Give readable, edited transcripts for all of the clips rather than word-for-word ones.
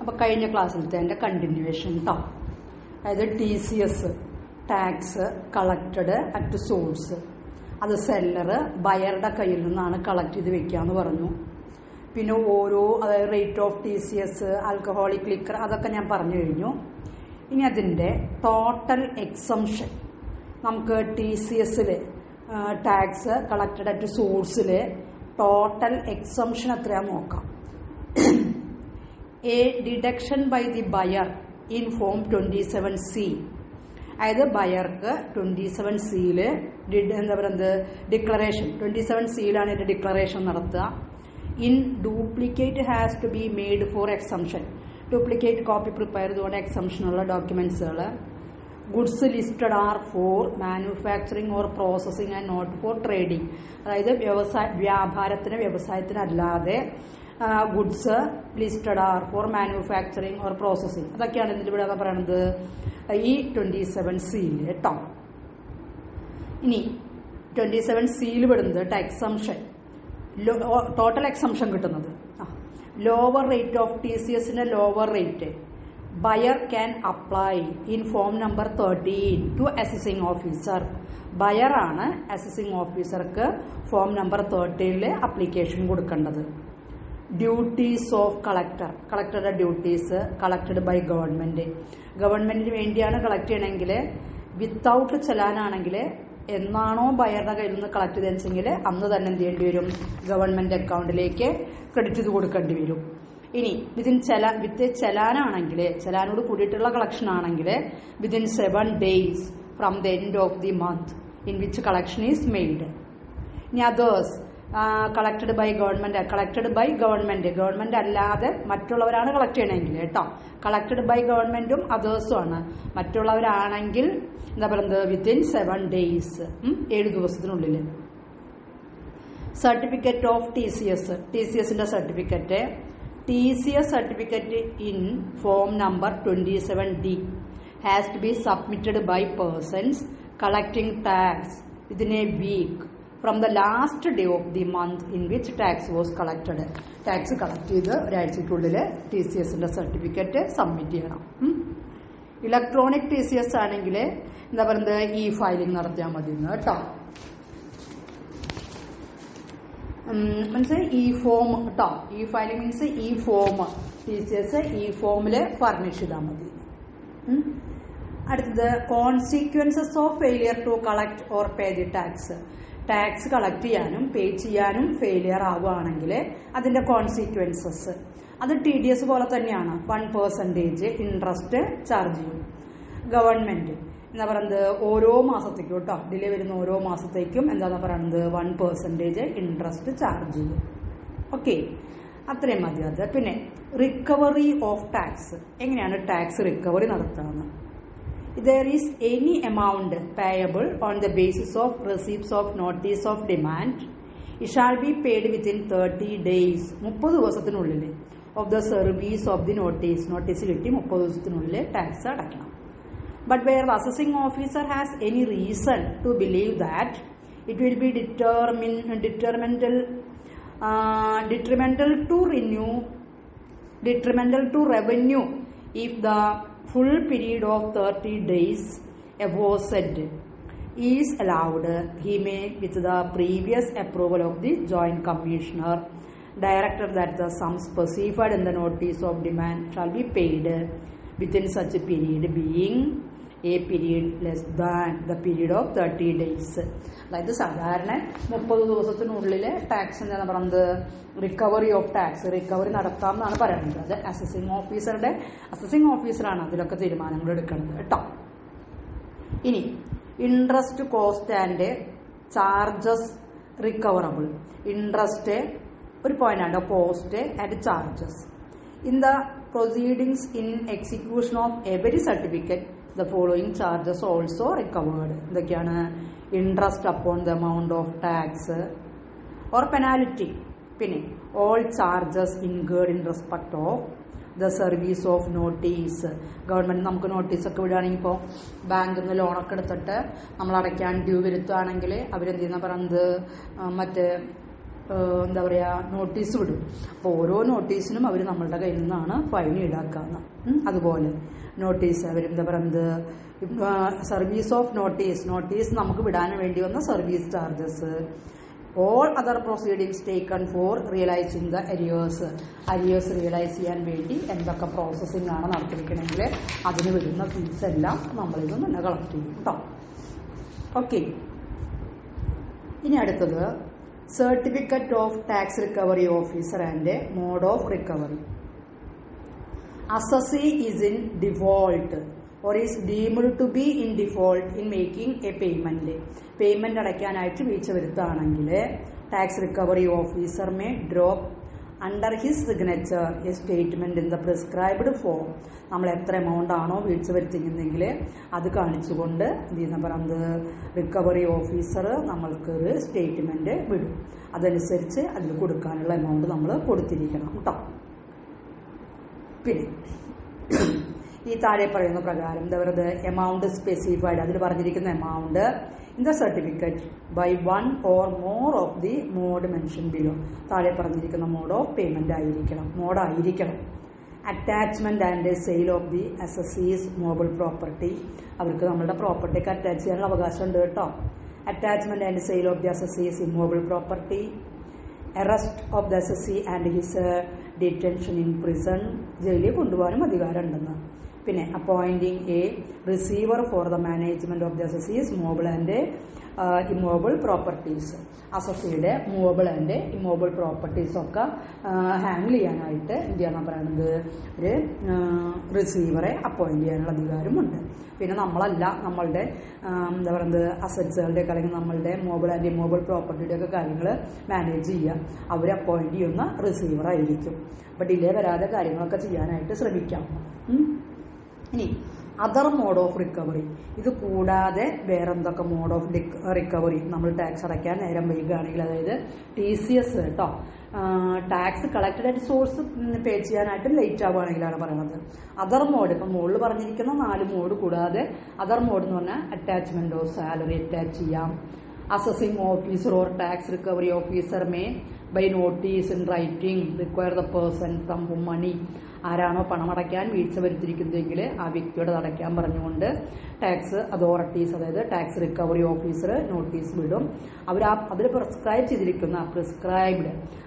അപ്പോൾ കഴിഞ്ഞ ക്ലാസ്സിലത്തെ എൻ്റെ കണ്ടിന്യൂവേഷൻ കേട്ടോ. അതായത് TCS tax collected at source, അത് സെല്ലർ ബയറുടെ കയ്യിൽ നിന്നാണ് കളക്ട് ചെയ്ത് വെക്കാന്ന് പറഞ്ഞു. പിന്നെ അതായത് rate of TCS, alcoholic liquor, അതൊക്കെ ഞാൻ പറഞ്ഞു കഴിഞ്ഞു. ഇനി അതിൻ്റെ ടോട്ടൽ എക്സംഷൻ നമുക്ക് TCSൽ ടാക്സ് കളക്റ്റഡ് അറ്റ് സോഴ്സിൽ ടോട്ടൽ എക്സംഷൻ എത്രയാണെന്ന് നോക്കാം. A deduction by the buyer in form 27C, അതായത് ബയർക്ക് 27Cയിൽ എന്താ പറയുന്നത് ഡിക്ലറേഷൻ 27Cയിലാണ് ഇതിൻ്റെ ഡിക്ലറേഷൻ നടത്തുക. In duplicate has to be made for exemption, duplicate copy prepare ചെയ്തുകൊണ്ട് എക്സംഷനുള്ള ഡോക്യുമെന്റ്സുകൾ. Goods listed are for manufacturing or processing and not for trading, അതായത് വ്യവസായത്തിനല്ലാതെ goods listed are for manufacturing or processing, അതൊക്കെയാണ് ഇതിലിവിടെ പറയുന്നത് ഈ 27Cയിൽ കേട്ടോ. ഇനി 27Cയിൽ പെടുന്നത് എക്സംഷൻ, ടോട്ടൽ എക്സംഷൻ കിട്ടുന്നത് ലോവർ റേറ്റ് ഓഫ് TCSന്റെ lower rate buyer can apply in form number 13 to assessing officer. ബയറാണ് അസസിംഗ് ഓഫീസർക്ക് ഫോം നമ്പർ 13 അപ്ലിക്കേഷൻ കൊടുക്കേണ്ടത്. ഡ്യൂട്ടീസ് ഓഫ് കളക്ടറുടെ ഡ്യൂട്ടീസ് കളക്റ്റഡ് ബൈ ഗവൺമെന്റിന് വേണ്ടിയാണ് കളക്ട് ചെയ്യണമെങ്കിൽ വിത്തൗട്ട് ചെലാനാണെങ്കിൽ എന്നാണോ ബയറുടെ കയ്യിൽ നിന്ന് കളക്ട് ചെയ്തെന്ന് വെച്ചെങ്കിൽ അന്ന് തന്നെ എന്ത് ചെയ്യേണ്ടി വരും, ഗവൺമെന്റ് അക്കൗണ്ടിലേക്ക് ക്രെഡിറ്റ് ചെയ്ത് കൊടുക്കേണ്ടി വരും. ഇനി വിത്ത് ചെലാനാണെങ്കിൽ, ചെലാനോട് കൂടിയിട്ടുള്ള കളക്ഷൻ ആണെങ്കിൽ within 7 days from the end of the month in which collection is made. ഇനി അതേഴ്സ് കളക്റ്റഡ് ബൈ ഗവൺമെന്റ് അല്ലാതെ മറ്റുള്ളവരാണ് കളക്ട് ചെയ്യണമെങ്കിൽ കേട്ടോ. കളക്റ്റഡ് ബൈ ഗവൺമെന്റും അതേഴ്സും ആണ്. മറ്റുള്ളവരാണെങ്കിൽ എന്താ പറയുന്നത് വിത്തിൻ 7 days, 7 ദിവസത്തിനുള്ളിൽ. സർട്ടിഫിക്കറ്റ് ഓഫ് TCSന്റെ certificate, TCS certificate in form number 27D has to be submitted by persons collecting tax within a week from the last day of the month in which tax was collected. Tax collect ചെയ്ത് ഒരാഴ്ചയ്ക്കുള്ളിൽ TCSന്റെ certificate submit ചെയ്യണം. Electronic TCS ആണെങ്കിൽ എന്താ പറയുന്നത് filing നടത്തിയാൽ മതി കേട്ടോ. മനസ്സിലായി, ഫോം കേട്ടോ. ഫയലിംഗ് മീൻസ് ഫോം TCS ഫോമിൽ ഫർണിഷ് ചെയ്താൽ മതി. അടുത്തത് consequences of failure to collect or pay the tax. Tax collect ചെയ്യാനും പേ ചെയ്യാനും ഫെയിലിയർ ആവുകയാണെങ്കിൽ അതിന്റെ കോൺസിക്വൻസസ് അത് TDS പോലെ തന്നെയാണ്. 1% ഇൻട്രസ്റ്റ് ചാർജ് ചെയ്യും ഗവൺമെന്റ്. എന്താ പറയുന്നത് ഓരോ മാസത്തേക്കും കേട്ടോ, ഡിലേ വരുന്ന ഓരോ മാസത്തേക്കും എന്താ പറയുന്നത് 1% ഇൻട്രസ്റ്റ് ചാർജ് ചെയ്യും. ഓക്കെ, അത്രയും മതി അത്. പിന്നെ റിക്കവറി ഓഫ് ടാക്സ്, എങ്ങനെയാണ് ടാക്സ് റിക്കവറി നടത്തുന്നത്? There is any amount payable on the basis of receipts of notice of demand, it shall be paid within 30 days, 30 ദിവസത്തിനുള്ളിൽ of the service of the notice കിട്ടി 30 ദിവസത്തിനുള്ളിൽ tax അടയ്ക്കണം. But where the assessing officer has any reason to believe that it will be detrimental to revenue if the full period of 30 days aforesaid is allowed, he may, with the previous approval of the joint commissioner, direct that the sum specified in the notice of demand shall be paid within such a period, being a period less than the period of 30 days. അതായത് സാധാരണ 30 ദിവസത്തിനുള്ളിൽ tax എന്താണ് പറയുന്നത് recovery of tax recovery നടത്താം എന്നാണ് പറയുന്നത്. അത് assessing ഓഫീസറാണ് അതിലൊക്കെ തീരുമാനങ്ങൾ എടുക്കുന്നത് കേട്ടോ. ഇനി interest, cost and charges recoverable. Interest ഒരു പോയിന്റാണ്, cost and charges. In the proceedings in execution of every certificate the following charges also recovered. ഇതൊക്കെയാണ് interest upon the amount of tax or penalty. പിന്നെ all charges incurred in respect of the service of notice. Government നമുക്ക് നോട്ടീസൊക്കെ വിടുകയാണെങ്കിൽ ഇപ്പോൾ ബാങ്കിൽ നിന്ന് ലോണൊക്കെ എടുത്തിട്ട് നമ്മൾ അടയ്ക്കാൻ ഡ്യൂ വരുത്തുകയാണെങ്കിൽ അവരെന്ത് ചെയ്യുന്ന പറയുന്നത് മറ്റേ എന്താ പറയുക നോട്ടീസ് വിടും. അപ്പോൾ ഓരോ നോട്ടീസിനും അവർ നമ്മളുടെ കയ്യിൽ നിന്നാണ് ഫൈൻ ഈടാക്കുക. അതുപോലെ നോട്ടീസ് അവർ എന്താ പറയുന്നത്, സർവീസ് ഓഫ് നോട്ടീസ് നമുക്ക് വിടാൻ വേണ്ടി വന്ന service charges, all other proceedings taken four realising the arrears realise ചെയ്യാൻ വേണ്ടി എന്തൊക്കെ പ്രോസസ്സിംഗ് ആണ് നടത്തിയിരിക്കണമെങ്കിൽ അതിന് വരുന്ന ഫീസ് എല്ലാം നമ്മളിൽ നിന്ന് തന്നെ കളക്ട് ചെയ്യും കേട്ടോ. ഓക്കെ, ഇനി അടുത്തത് certificate of tax recovery officer and mode of recovery. Assessee is in default or is deemed to be in default in making a payment. Payment അടയ്ക്കാനായിട്ട് വീഴ്ച വരുത്തുകയാണെങ്കിൽ tax recovery officer may drop under his signature A statement in the prescribed form. നമ്മൾ എത്ര amount ആണോ വീഴ്ച വരുത്തിക്കുന്നെങ്കിൽ അത് കാണിച്ചുകൊണ്ട് എന്ത് ചെയ്യുന്ന പറയുന്നത് റിക്കവറി ഓഫീസർ നമ്മൾക്ക് ഒരു സ്റ്റേറ്റ്മെന്റ് വിടും. അതനുസരിച്ച് അതിൽ കൊടുക്കാനുള്ള എമൗണ്ട് നമ്മൾ കൊടുത്തിരിക്കണം കേട്ടോ. പിന്നെ ഈ താഴെ പറയുന്ന പ്രകാരം എന്താ പറയുന്നത്, എമൗണ്ട് സ്പെസിഫൈഡ്, അതിൽ പറഞ്ഞിരിക്കുന്ന amount in the certificate by one or more of the mode mention below. താഴെ പറഞ്ഞിരിക്കുന്ന മോഡ് ഓഫ് പേയ്മെന്റ് മോഡായിരിക്കണം. Attachment and sale of the assessee's mobile property. അവർക്ക് നമ്മളുടെ പ്രോപ്പർട്ടിക്ക് അറ്റാച്ച് ചെയ്യാനുള്ള അവകാശം ഉണ്ട് കേട്ടോ. Attachment and sale of the assessee's immobile property. Arrest of the assessee and his detention in prison. ജയിലിൽ കൊണ്ടുപോകാനും അധികാരം ഉണ്ടെന്ന്. പിന്നെ appointing a receiver for the management of the assessees movable and immovable properties. അസസിയുടെ മൂവബിൾ ആൻഡ് ഇമ്മൂവബിൾ പ്രോപ്പർട്ടീസ് ഒക്കെ handle ചെയ്യാനായിട്ട് എന്ത് ചെയ്യാൻ പറയുന്നത് ഒരു റിസീവറെ അപ്പോയിന്റ് ചെയ്യാനുള്ള അധികാരമുണ്ട്. പിന്നെ നമ്മളല്ല നമ്മളുടെ എന്താ പറയുന്നത് അസറ്റ്സുകളുടെ അല്ലെങ്കിൽ നമ്മളുടെ മൂവബിൾ ആൻഡ് ഇമ്മൂവബിൾ പ്രോപ്പർട്ടിയുടെ ഒക്കെ കാര്യങ്ങൾ മാനേജ് ചെയ്യാം അവർ അപ്പോയിന്റ് ചെയ്യുന്ന റിസീവർ ആയിരിക്കും. അപ്പോൾ ഡിലേ വരാതെ കാര്യങ്ങളൊക്കെ ചെയ്യാനായിട്ട് ശ്രമിക്കാം. ഇനി അതർ മോഡ് ഓഫ് റിക്കവറി. ഇത് കൂടാതെ വേറെന്തൊക്കെ മോഡ് ഓഫ് റിക്കവറി നമ്മൾ ടാക്സ് അടയ്ക്കാൻ നേരം വൈകുകയാണെങ്കിൽ, അതായത് TCS കേട്ടോ, ടാക്സ് കളക്റ്റഡ് അറ്റ് സോഴ്സ് പേ ചെയ്യാനായിട്ട് ലേറ്റ് ആവുകയാണെങ്കിലാണ് പറയുന്നത്. അതർ മോഡ്, ഇപ്പം മുകളിൽ പറഞ്ഞിരിക്കുന്ന 4 മോഡ് കൂടാതെ അതർ മോഡ് എന്ന് പറഞ്ഞാൽ അറ്റാച്ച്മെന്റ് ഓഫ് സാലറി അറ്റാച്ച് ചെയ്യാം. Assessing officer or tax recovery officer may by notice in writing require the person from whom money. ആരാണോ പണമടയ്ക്കാൻ വീഴ്ച വരുത്തിയിരിക്കുന്നതെങ്കിൽ ആ വ്യക്തിയോട് അടയ്ക്കാൻ പറഞ്ഞുകൊണ്ട് ടാക്സ് അതോറിറ്റീസ്, അതായത് ടാക്സ് റിക്കവറി ഓഫീസർ നോട്ടീസ് വിടും. അതിൽ പ്രിസ്ക്രൈബ് ചെയ്തിരിക്കുന്ന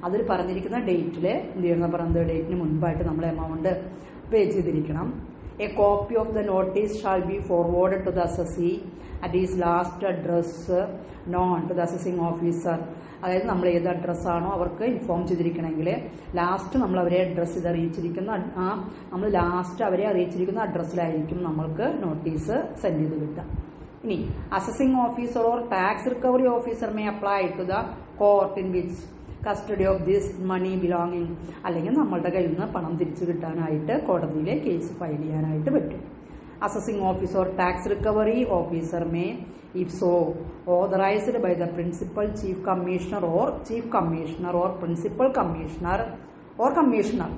അതിൽ പറഞ്ഞിരിക്കുന്ന ഡേറ്റിൽ എന്ത് ചെയ്യണം പറയുന്നത് ഡേറ്റിന് മുൻപായിട്ട് നമ്മൾ എമൗണ്ട് പേ ചെയ്തിരിക്കണം. A copy of the notice shall be forwarded to the assessee at is last address known to the assessing officer. അതായത് നമ്മൾ ഏത് അഡ്രസ്സാണോ അവർക്ക് ഇൻഫോം ചെയ്തിരിക്കണമെങ്കിൽ ലാസ്റ്റ് നമ്മൾ അവരെ അഡ്രസ്സ് ചെയ്ത് അറിയിച്ചിരിക്കുന്ന നമ്മൾ ലാസ്റ്റ് അവരെ അറിയിച്ചിരിക്കുന്ന അഡ്രസ്സിലായിരിക്കും നമ്മൾക്ക് നോട്ടീസ് സെൻഡ് ചെയ്ത് കിട്ടുക. ഇനി assessing officer or tax recovery officer may apply to the court in which custody of this money belonging. അല്ലെങ്കിൽ നമ്മളുടെ കയ്യിൽ നിന്ന് പണം തിരിച്ചു കിട്ടാനായിട്ട് കോടതിയിലെ കേസ് ഫയൽ ചെയ്യാനായിട്ട് പറ്റും. Assessing office or tax recovery officer may, if so authorized by the principal chief commissioner or principal commissioner or commissioner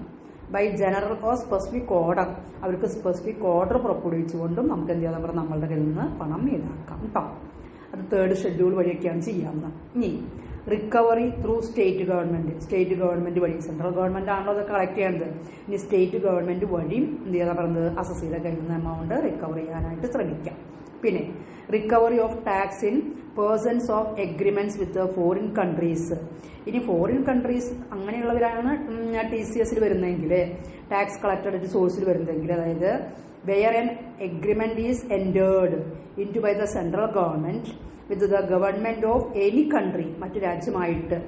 by general or specific order, അവർക്ക് സ്പെസിഫിക് ഓർഡർ പുറപ്പെടുവിച്ചുകൊണ്ടും നമുക്ക് എന്ത് ചെയ്യാം നമ്മളുടെ കയ്യിൽ നിന്ന് പണം ഈടാക്കാം കേട്ടോ. അത് 3rd ഷെഡ്യൂൾ വഴിയൊക്കെയാണ് ചെയ്യാവുന്നത്. ഇനി റിക്കവറി ത്രൂ സ്റ്റേറ്റ് ഗവൺമെന്റ് വഴി, സെൻട്രൽ ഗവൺമെന്റ് ആണല്ലോ അത് കളക്ട് ചെയ്യേണ്ടത്. ഇനി സ്റ്റേറ്റ് ഗവൺമെന്റ് വഴിയും എന്ത് ചെയ്യാൻ പറയുന്നത് അസസിയുടെ കയ്യിൽ നിന്ന് എമൗണ്ട് റിക്കവർ ചെയ്യാനായിട്ട് ശ്രമിക്കാം. പിന്നെ recovery of tax in persons of agreements with foreign countries. ഇനി ഫോറിൻ കൺട്രീസ് അങ്ങനെയുള്ളവരാണ് TCS വരുന്നതെങ്കിൽ, ടാക്സ് കളക്റ്റഡ് അറ്റ് സോഴ്സിൽ വരുന്നതെങ്കിൽ, അതായത് where an agreement is entered into by the central government with the government of any country, മറ്റു രാജ്യമായിട്ട്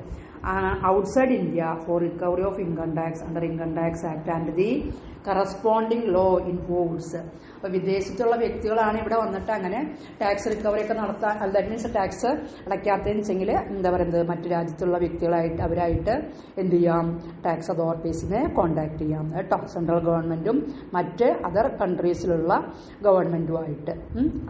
outside India for recovery of income tax under income tax act and the corresponding law in force. അപ്പോൾ വിദേശത്തുള്ള വ്യക്തികളാണ് ഇവിടെ വന്നിട്ട് അങ്ങനെ tax recovery ഒക്കെ നടത്താൻ, ദാറ്റ് മീൻസ് ടാക്സ് അടയ്ക്കാത്തതെന്ന് വെച്ചെങ്കിൽ എന്താ പറയുന്നത് മറ്റു രാജ്യത്തുള്ള വ്യക്തികളായിട്ട് അവരായിട്ട് എന്ത് ചെയ്യാം, ടാക്സ് അതോറിറ്റീസിനെ കോണ്ടാക്ട് ചെയ്യാം കേട്ടോ, സെൻട്രൽ ഗവൺമെന്റും മറ്റ് അതർ കൺട്രീസിലുള്ള ഗവൺമെന്റുമായിട്ട്.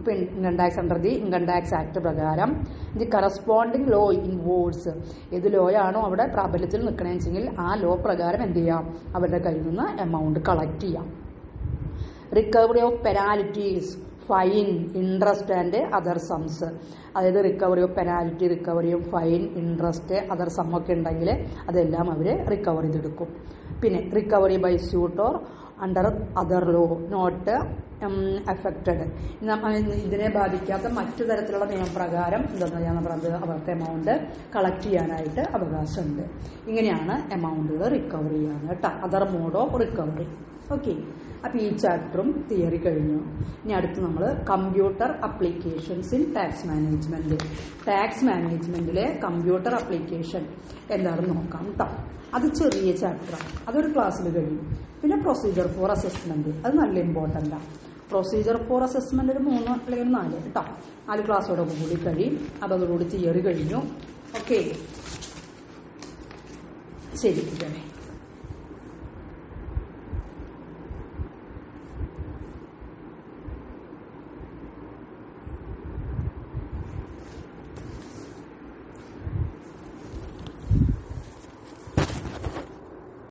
അപ്പോൾ income tax under the income tax act പ്രകാരം the corresponding law in force, ഏത് ലോയാണോ അവിടെ പ്രാബല്യത്തിൽ നിൽക്കണമെന്ന് വെച്ചെങ്കിൽ ആ ലോ പ്രകാരം എന്ത് ചെയ്യാം, അവരുടെ കയ്യിൽ നിന്ന് എമൗണ്ട് കളക്ട് ചെയ്യാം. Recovery of penalties fine, interest and other sums. അതായത് recovery of penalty, recovery of fine, interest, other സമ്മൊക്കെ ഉണ്ടെങ്കിൽ അതെല്ലാം അവർ റിക്കവർ ചെയ്തെടുക്കും. പിന്നെ recovery by suit or under other law not affected. ഇതിനെ ബാധിക്കാത്ത മറ്റു തരത്തിലുള്ള നിയമപ്രകാരം എന്താണെന്ന് ഞാൻ പറഞ്ഞത് അവർക്ക് എമൗണ്ട് കളക്ട് ചെയ്യാനായിട്ട് അവകാശമുണ്ട്. ഇങ്ങനെയാണ് എമൗണ്ടുകൾ റിക്കവർ ചെയ്യാന്ന് കേട്ടോ. Other mode of recovery. Okay, അപ്പോൾ ഈ ചാപ്റ്ററും തിയറി കഴിഞ്ഞു. ഇനി അടുത്ത് നമ്മൾ computer applications in tax management. Tax മാനേജ്മെന്റിലെ കമ്പ്യൂട്ടർ അപ്ലിക്കേഷൻ എന്താണെന്ന് നോക്കാം കേട്ടോ. അത് ചെറിയ ചാപ്റ്ററാണ്, അതൊരു ക്ലാസ്സിൽ കഴിയും. പിന്നെ പ്രൊസീജിയർ ഫോർ അസസ്മെന്റ്, അത് നല്ല ഇമ്പോർട്ടൻ്റാണ്. പ്രൊസീജിയർ ഫോർ അസസ്മെന്റ് ഒരു 3 അല്ലെങ്കിൽ 4 കേട്ടോ, 4 ക്ലാസ്സോടെ കൂടി കഴിയും. അതോടുകൂടി തിയറി കഴിഞ്ഞു. ഓക്കെ, ശരി.